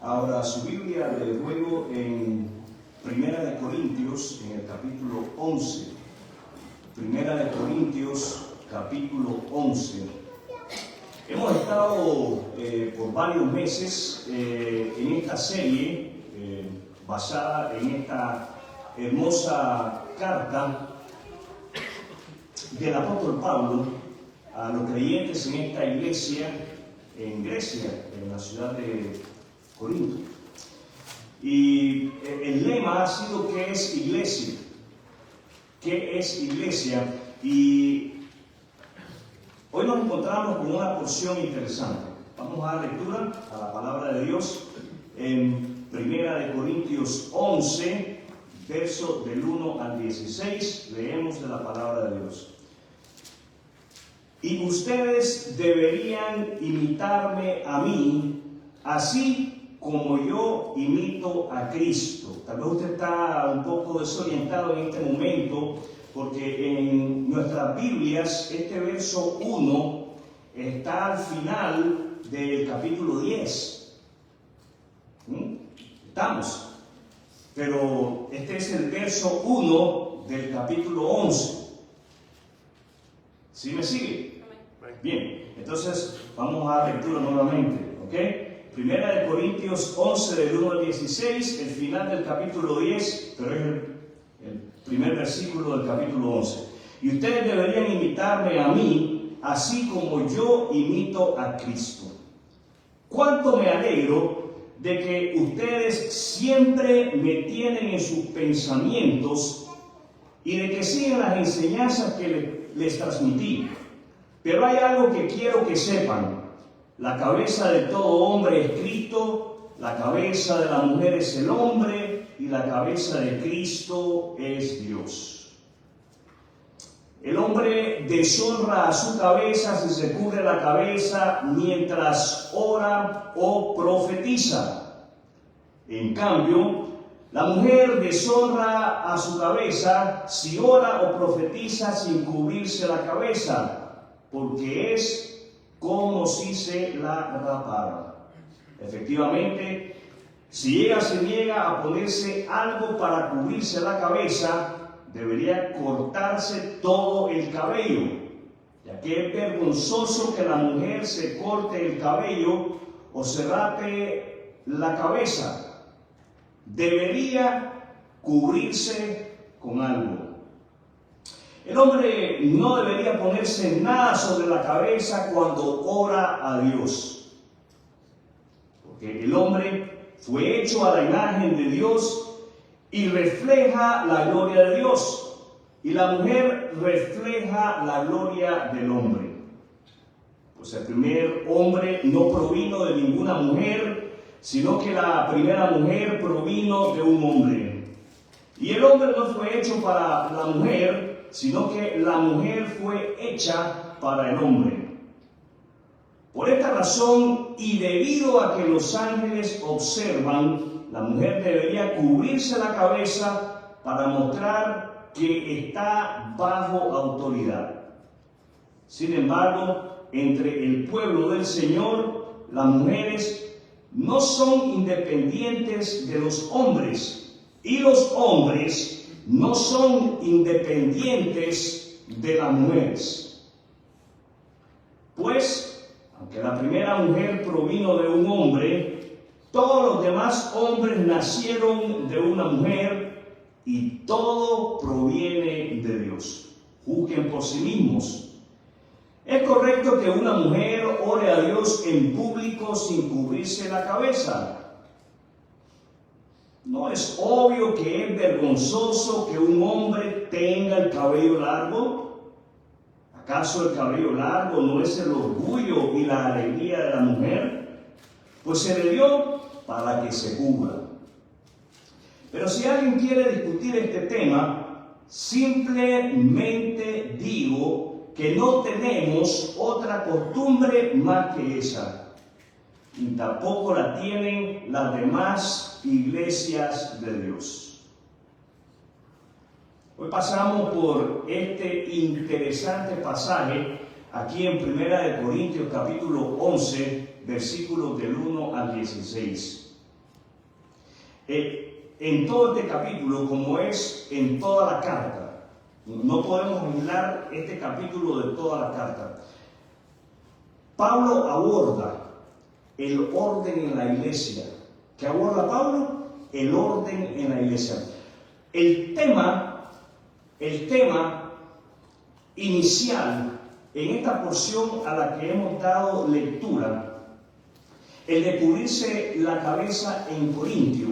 Ahora su Biblia de luego en Primera de Corintios, en el capítulo 11. Primera de Corintios, capítulo 11. Hemos estado por varios meses en esta serie basada en esta hermosa carta del apóstol Pablo a los creyentes en esta iglesia en Grecia, en la ciudad de Corinto. Y el lema ha sido ¿qué es iglesia? ¿Qué es iglesia? Y hoy nos encontramos con una porción interesante. Vamos a dar lectura a la palabra de Dios en Primera de Corintios 11, verso del 1 al 16. Leemos de la palabra de Dios. Y ustedes deberían imitarme a mí, así como yo imito a Cristo. Tal vez usted está un poco desorientado en este momento, porque en nuestras Biblias este verso 1 está al final del capítulo 10. ¿Estamos? Pero este es el verso 1 del capítulo 11. ¿Sí me sigue? Bien, entonces vamos a dar lectura nuevamente, ¿ok? Primera de Corintios 11, del 1 al 16, el final del capítulo 10, pero es el primer versículo del capítulo 11. Y ustedes deberían imitarme a mí, así como yo imito a Cristo. Cuánto me alegro de que ustedes siempre me tienen en sus pensamientos y de que siguen las enseñanzas que les transmití. Pero hay algo que quiero que sepan. La cabeza de todo hombre es Cristo, la cabeza de la mujer es el hombre y la cabeza de Cristo es Dios. El hombre deshonra a su cabeza si se cubre la cabeza mientras ora o profetiza. En cambio, la mujer deshonra a su cabeza si ora o profetiza sin cubrirse la cabeza, porque es como si se la rapara. Efectivamente, si ella se niega a ponerse algo para cubrirse la cabeza, debería cortarse todo el cabello, ya que es vergonzoso que la mujer se corte el cabello o se rape la cabeza. Debería cubrirse con algo. El hombre no debería ponerse nada sobre la cabeza cuando ora a Dios, porque el hombre fue hecho a la imagen de Dios y refleja la gloria de Dios, y la mujer refleja la gloria del hombre. Pues el primer hombre no provino de ninguna mujer, sino que la primera mujer provino de un hombre. Y el hombre no fue hecho para la mujer, sino que la mujer fue hecha para el hombre. Por esta razón, y debido a que los ángeles observan, la mujer debería cubrirse la cabeza para mostrar que está bajo autoridad. Sin embargo, entre el pueblo del Señor, las mujeres no son independientes de los hombres, y los hombres no son independientes de las mujeres. Pues, aunque la primera mujer provino de un hombre, todos los demás hombres nacieron de una mujer y todo proviene de Dios. Juzguen por sí mismos. ¿Es correcto que una mujer ore a Dios en público sin cubrirse la cabeza? ¿No es obvio que es vergonzoso que un hombre tenga el cabello largo? ¿Acaso el cabello largo no es el orgullo y la alegría de la mujer? Pues se le dio para que se cubra. Pero si alguien quiere discutir este tema, simplemente digo que no tenemos otra costumbre más que esa. Y tampoco la tienen las demás iglesias de Dios. Hoy pasamos por este interesante pasaje aquí en Primera de Corintios capítulo 11, versículos del 1 al 16. en todo este capítulo, como es en toda la carta. No podemos aislar este capítulo de toda la carta. Pablo aborda el orden en la iglesia. ¿Qué aborda Pablo? El orden en la iglesia. El tema inicial en esta porción a la que hemos dado lectura, el de cubrirse la cabeza en Corintio,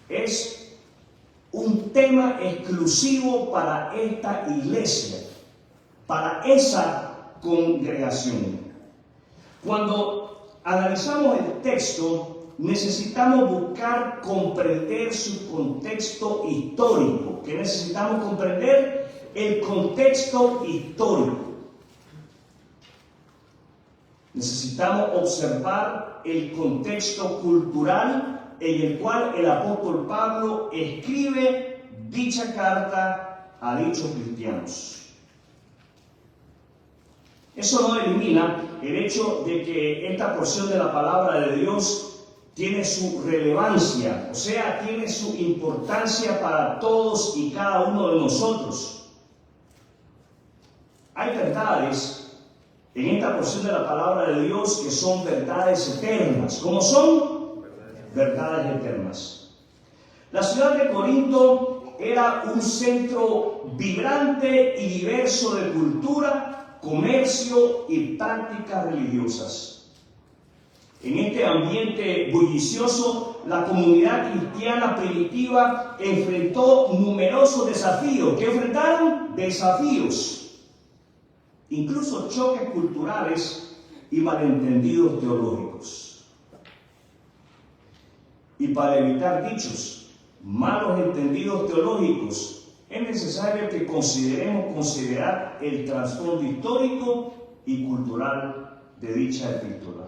es un tema exclusivo para esta iglesia, para esa congregación. Cuando analizamos el texto, necesitamos buscar comprender su contexto histórico. ¿Qué necesitamos comprender? El contexto histórico. Necesitamos observar el contexto cultural en el cual el apóstol Pablo escribe dicha carta a dichos cristianos. Eso no elimina el hecho de que esta porción de la palabra de Dios tiene su relevancia, o sea, tiene su importancia para todos y cada uno de nosotros. Hay verdades en esta porción de la palabra de Dios que son verdades eternas. ¿Cómo son? Verdades eternas. La ciudad de Corinto era un centro vibrante y diverso de cultura, comercio y prácticas religiosas. En este ambiente bullicioso, la comunidad cristiana primitiva enfrentó numerosos desafíos. ¿Qué enfrentaron? Desafíos, incluso choques culturales y malentendidos teológicos. Y para evitar dichos malos entendidos teológicos, es necesario que considerar el trasfondo histórico y cultural de dicha epístola.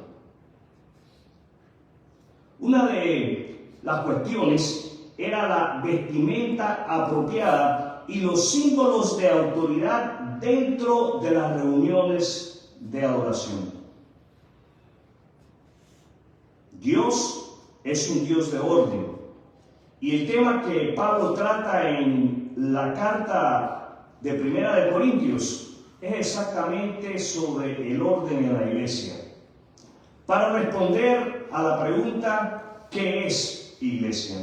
Una de las cuestiones era la vestimenta apropiada y los símbolos de autoridad dentro de las reuniones de adoración. Dios es un Dios de orden, y el tema que Pablo trata en la carta de Primera de Corintios es exactamente sobre el orden en la iglesia. Para responder a la pregunta, ¿qué es iglesia?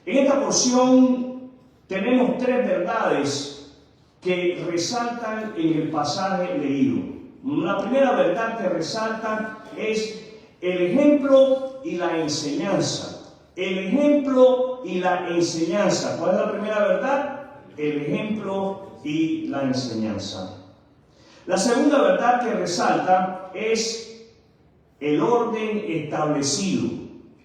En esta porción tenemos tres verdades que resaltan en el pasaje leído. La primera verdad que resalta es el ejemplo y la enseñanza. El ejemplo y la enseñanza. ¿Cuál es la primera verdad? El ejemplo y la enseñanza. La segunda verdad que resalta es el orden establecido.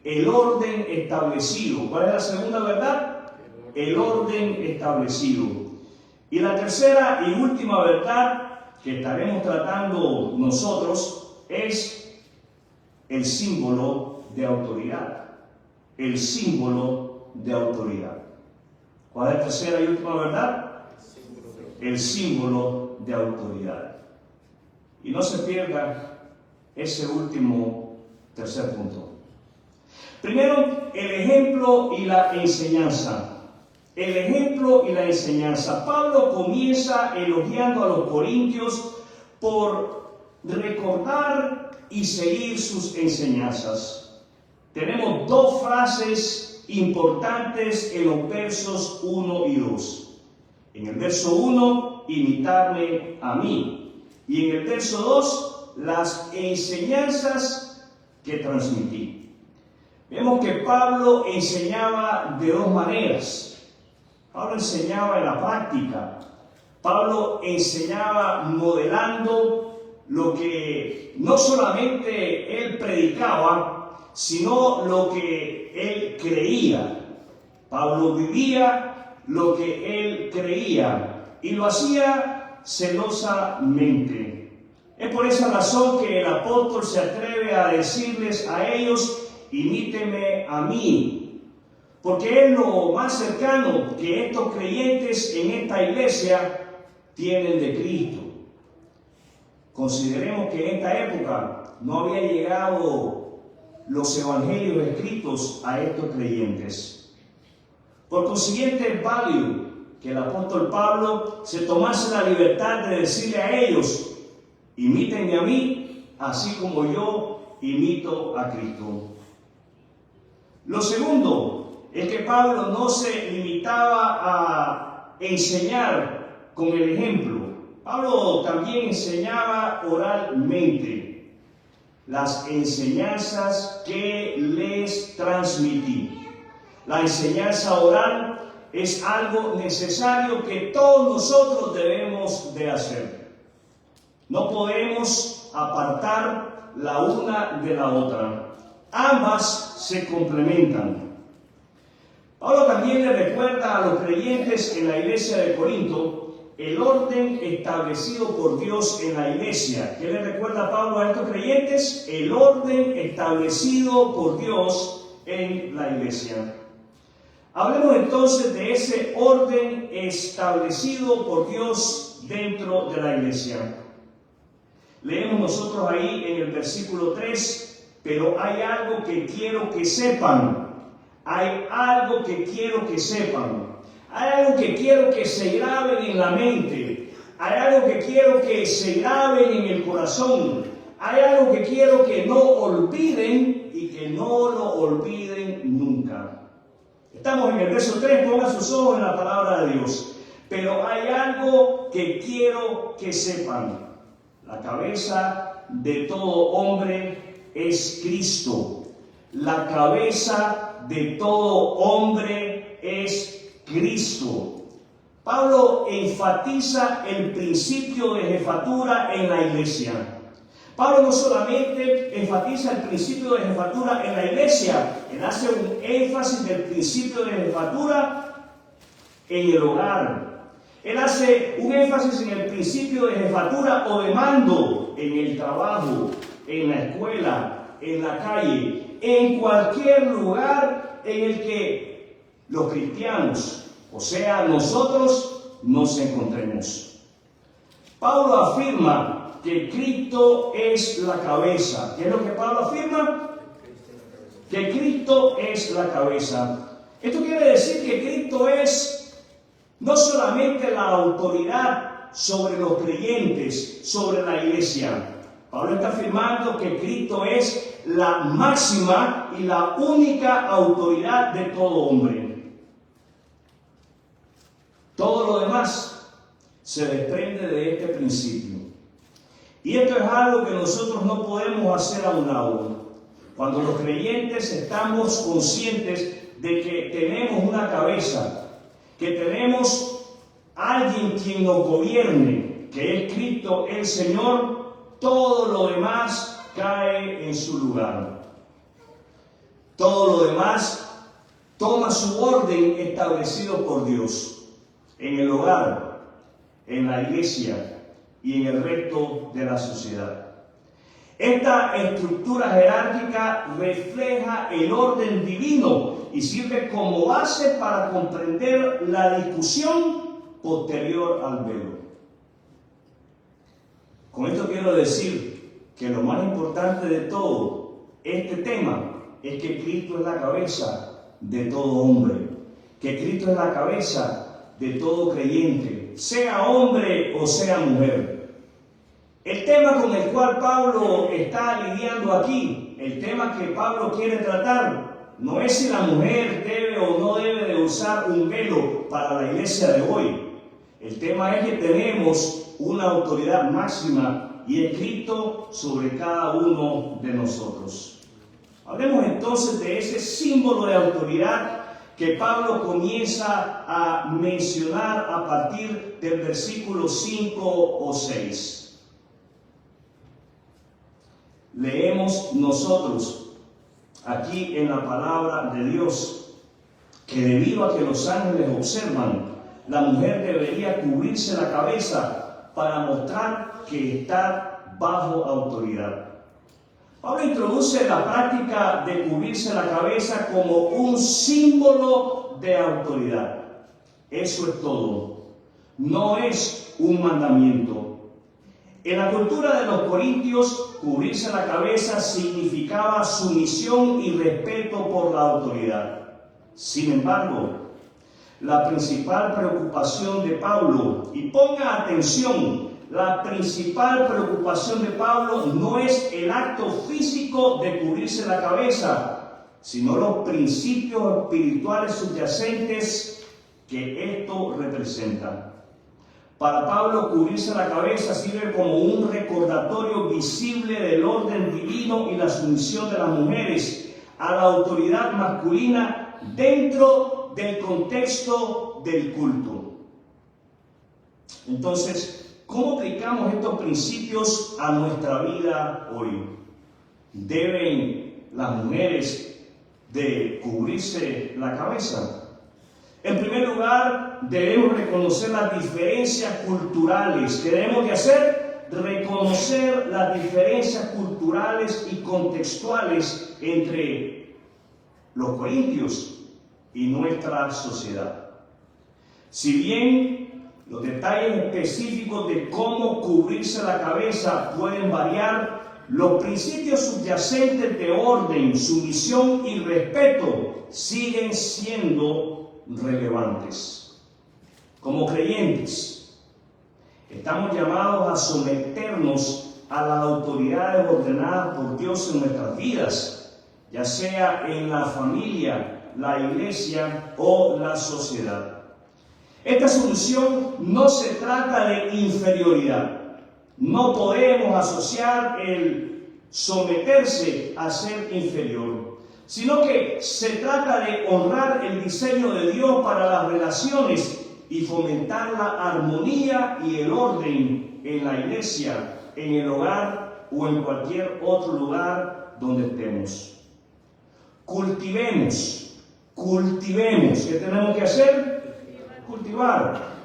El orden establecido. ¿Cuál es la segunda verdad? El orden establecido. Y la tercera y última verdad que estaremos tratando nosotros es el símbolo de autoridad. El símbolo de autoridad. ¿Cuál es la tercera y última verdad? El símbolo de autoridad. Y no se pierda ese último tercer punto. Primero, el ejemplo y la enseñanza. El ejemplo y la enseñanza. Pablo comienza elogiando a los corintios por recordar y seguir sus enseñanzas. Tenemos dos frases importantes en los versos 1 y 2. En el verso 1, imitarme a mí. Y en el verso 2, las enseñanzas que transmití. Vemos que Pablo enseñaba de dos maneras. Pablo enseñaba en la práctica. Pablo enseñaba modelando lo que no solamente él predicaba, sino lo que él creía. Pablo vivía lo que él creía y lo hacía celosamente. Es por esa razón que el apóstol se atreve a decirles a ellos: imíteme a mí, porque es lo más cercano que estos creyentes en esta iglesia tienen de Cristo. Consideremos que en esta época no había llegado los evangelios escritos a estos creyentes. Por consiguiente, es válido que el apóstol Pablo se tomase la libertad de decirle a ellos: imítenme a mí, así como yo imito a Cristo. Lo segundo es que Pablo no se limitaba a enseñar con el ejemplo. Pablo también enseñaba oralmente las enseñanzas que les transmití. La enseñanza oral es algo necesario que todos nosotros debemos de hacer. No podemos apartar la una de la otra. Ambas se complementan. Pablo también le recuerda a los creyentes en la iglesia de Corinto el orden establecido por Dios en la iglesia. ¿Qué le recuerda Pablo a estos creyentes? El orden establecido por Dios en la iglesia. Hablemos entonces de ese orden establecido por Dios dentro de la iglesia. Leemos nosotros ahí en el versículo 3: pero hay algo que quiero que sepan. Hay algo que quiero que sepan. Hay algo que quiero que se graben en la mente. Hay algo que quiero que se graben en el corazón. Hay algo que quiero que no olviden y que no lo olviden nunca. Estamos en el verso 3, pongan sus ojos en la palabra de Dios. Pero hay algo que quiero que sepan. La cabeza de todo hombre es Cristo. La cabeza de todo hombre es Cristo. Pablo enfatiza el principio de jefatura en la iglesia. Pablo no solamente enfatiza el principio de jefatura en la iglesia, él hace un énfasis del principio de jefatura en el hogar. Él hace un énfasis en el principio de jefatura o de mando en el trabajo, en la escuela, en la calle, en cualquier lugar en el que los cristianos, o sea, nosotros, nos encontremos. Pablo afirma que Cristo es la cabeza. ¿Qué es lo que Pablo afirma? Que Cristo es la cabeza. Esto quiere decir que Cristo es no solamente la autoridad sobre los creyentes, sobre la iglesia. Pablo está afirmando que Cristo es la máxima y la única autoridad de todo hombre. Todo lo demás se desprende de este principio. Y esto es algo que nosotros no podemos hacer a un lado. Cuando los creyentes estamos conscientes de que tenemos una cabeza, que tenemos alguien quien nos gobierne, que es Cristo el Señor, todo lo demás cae en su lugar. Todo lo demás toma su orden establecido por Dios. En el hogar, en la iglesia y en el resto de la sociedad. Esta estructura jerárquica refleja el orden divino y sirve como base para comprender la discusión posterior al velo. Con esto quiero decir que lo más importante de todo este tema es que Cristo es la cabeza de todo hombre, que Cristo es la cabeza de todo creyente, sea hombre o sea mujer. El tema con el cual Pablo está lidiando aquí, el tema que Pablo quiere tratar, no es si la mujer debe o no debe de usar un velo para la iglesia de hoy. El tema es que tenemos una autoridad máxima y es Cristo sobre cada uno de nosotros. Hablemos entonces de ese símbolo de autoridad que Pablo comienza a mencionar a partir del versículo 5 o 6. Leemos nosotros aquí en la palabra de Dios que debido a que los ángeles observan, la mujer debería cubrirse la cabeza para mostrar que está bajo autoridad. Pablo introduce la práctica de cubrirse la cabeza como un símbolo de autoridad. Eso es todo. No es un mandamiento. En la cultura de los corintios, cubrirse la cabeza significaba sumisión y respeto por la autoridad. Sin embargo, la principal preocupación de Pablo, y ponga atención, la principal preocupación de Pablo no es el acto físico de cubrirse la cabeza, sino los principios espirituales subyacentes que esto representa. Para Pablo, cubrirse la cabeza sirve como un recordatorio visible del orden divino y la sumisión de las mujeres a la autoridad masculina dentro del contexto del culto. Entonces, ¿cómo aplicamos estos principios a nuestra vida hoy? ¿Deben las mujeres de cubrirse la cabeza? En primer lugar, debemos reconocer las diferencias culturales. ¿Qué debemos de hacer? Reconocer las diferencias culturales y contextuales entre los corintios y nuestra sociedad. Si bien los detalles específicos de cómo cubrirse la cabeza pueden variar, los principios subyacentes de orden, sumisión y respeto siguen siendo relevantes. Como creyentes, estamos llamados a someternos a las autoridades ordenadas por Dios en nuestras vidas, ya sea en la familia, la iglesia o la sociedad. Esta sumisión no se trata de inferioridad. No podemos asociar el someterse a ser inferior, sino que se trata de honrar el diseño de Dios para las relaciones y fomentar la armonía y el orden en la iglesia, en el hogar o en cualquier otro lugar donde estemos. Cultivemos. ¿Qué tenemos que hacer?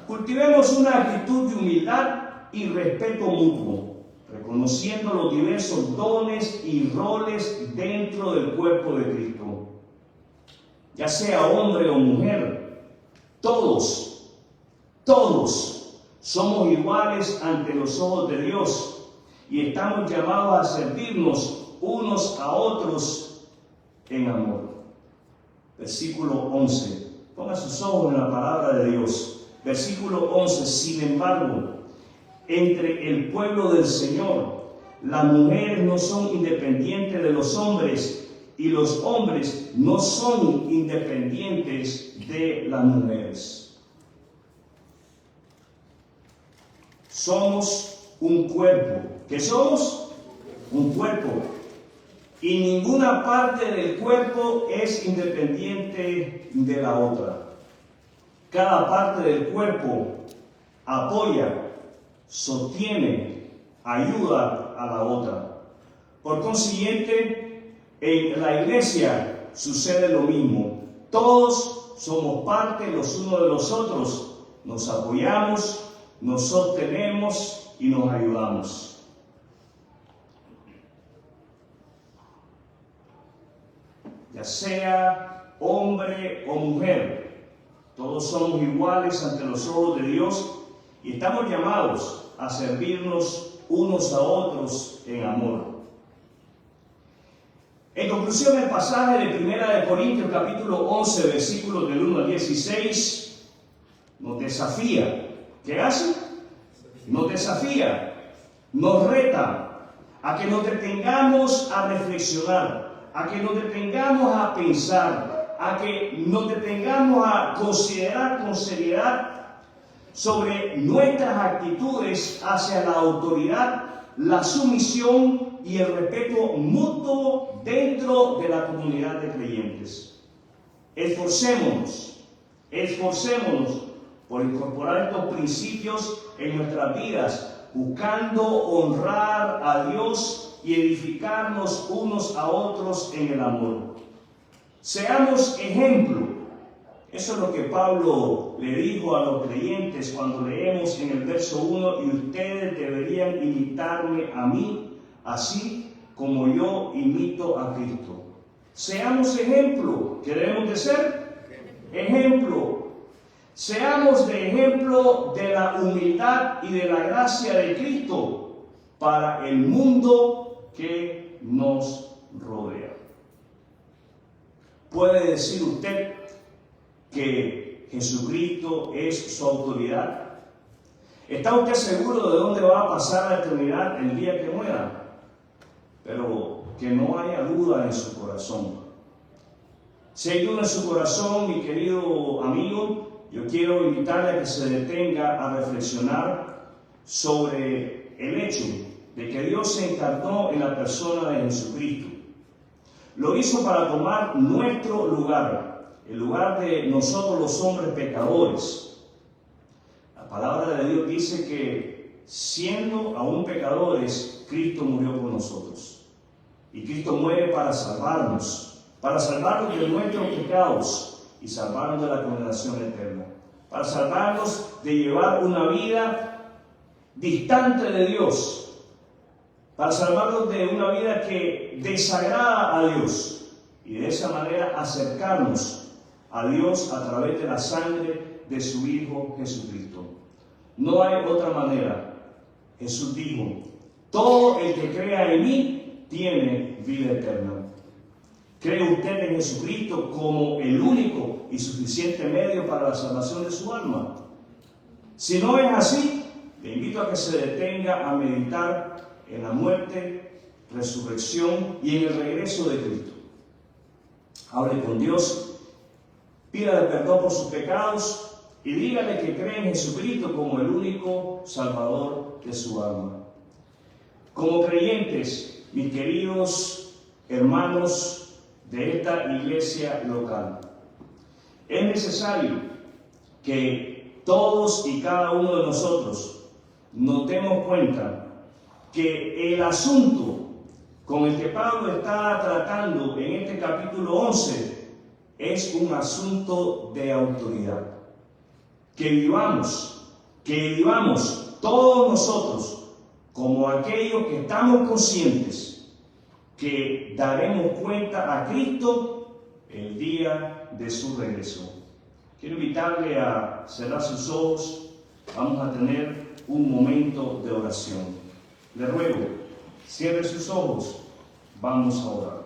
Cultivemos una actitud de humildad y respeto mutuo, reconociendo los diversos dones y roles dentro del cuerpo de Cristo. Ya sea hombre o mujer, todos somos iguales ante los ojos de Dios y estamos llamados a servirnos unos a otros en amor. Versículo 11. Ponga sus ojos en la palabra de Dios. Versículo 11. Sin embargo, entre el pueblo del Señor, las mujeres no son independientes de los hombres y los hombres no son independientes de las mujeres. Somos un cuerpo. ¿Qué somos? Un cuerpo. Y ninguna parte del cuerpo es independiente de la otra. Cada parte del cuerpo apoya, sostiene, ayuda a la otra. Por consiguiente, en la iglesia sucede lo mismo. Todos somos parte los unos de los otros. Nos apoyamos, nos sostenemos y nos ayudamos. Ya sea hombre o mujer, todos somos iguales ante los ojos de Dios y estamos llamados a servirnos unos a otros en amor. En conclusión, el pasaje de 1 Corintios capítulo 11, versículos del 1 al 16, nos desafía. ¿Qué hace? Nos desafía, nos reta a que nos detengamos a reflexionar, a que nos detengamos a pensar, a que nos detengamos a considerar con seriedad sobre nuestras actitudes hacia la autoridad, la sumisión y el respeto mutuo dentro de la comunidad de creyentes. Esforcémonos por incorporar estos principios en nuestras vidas, buscando honrar a Dios y edificarnos unos a otros en el amor. Seamos ejemplo. Eso es lo que Pablo le dijo a los creyentes cuando leemos en el verso 1: y ustedes deberían imitarme a mí, así como yo imito a Cristo. Seamos ejemplo. ¿Qué debemos de ser? Ejemplo. Seamos de ejemplo de la humildad y de la gracia de Cristo. para el mundo que nos rodea. ¿Puede decir usted que Jesucristo es su autoridad? ¿Está usted seguro de dónde va a pasar la eternidad el día que muera? Pero que no haya duda en su corazón. Si hay duda en su corazón, mi querido amigo, yo quiero invitarle a que se detenga a reflexionar sobre el hecho de que Dios se encarnó en la persona de Jesucristo. Lo hizo para tomar nuestro lugar, el lugar de nosotros los hombres pecadores. La palabra de Dios dice que siendo aún pecadores, Cristo murió por nosotros. Y Cristo muere para salvarnos de nuestros pecados y salvarnos de la condenación eterna, para salvarnos de llevar una vida distante de Dios, para salvarnos de una vida que desagrada a Dios y de esa manera acercarnos a Dios a través de la sangre de su Hijo Jesucristo. No hay otra manera. Jesús dijo: todo el que crea en mí tiene vida eterna. ¿Cree usted en Jesucristo como el único y suficiente medio para la salvación de su alma? Si no es así, le invito a que se detenga a meditar en la muerte, resurrección y en el regreso de Cristo. Hable con Dios, pídale perdón por sus pecados y dígale que cree en Jesucristo como el único Salvador de su alma. Como creyentes, mis queridos hermanos de esta iglesia local, es necesario que todos y cada uno de nosotros nos demos cuenta que el asunto con el que Pablo está tratando en este capítulo 11 es un asunto de autoridad. Que vivamos todos nosotros como aquellos que estamos conscientes que daremos cuenta a Cristo el día de su regreso. Quiero invitarle a cerrar sus ojos. Vamos a tener un momento de oración. Le ruego, cierre sus ojos. Vamos a orar.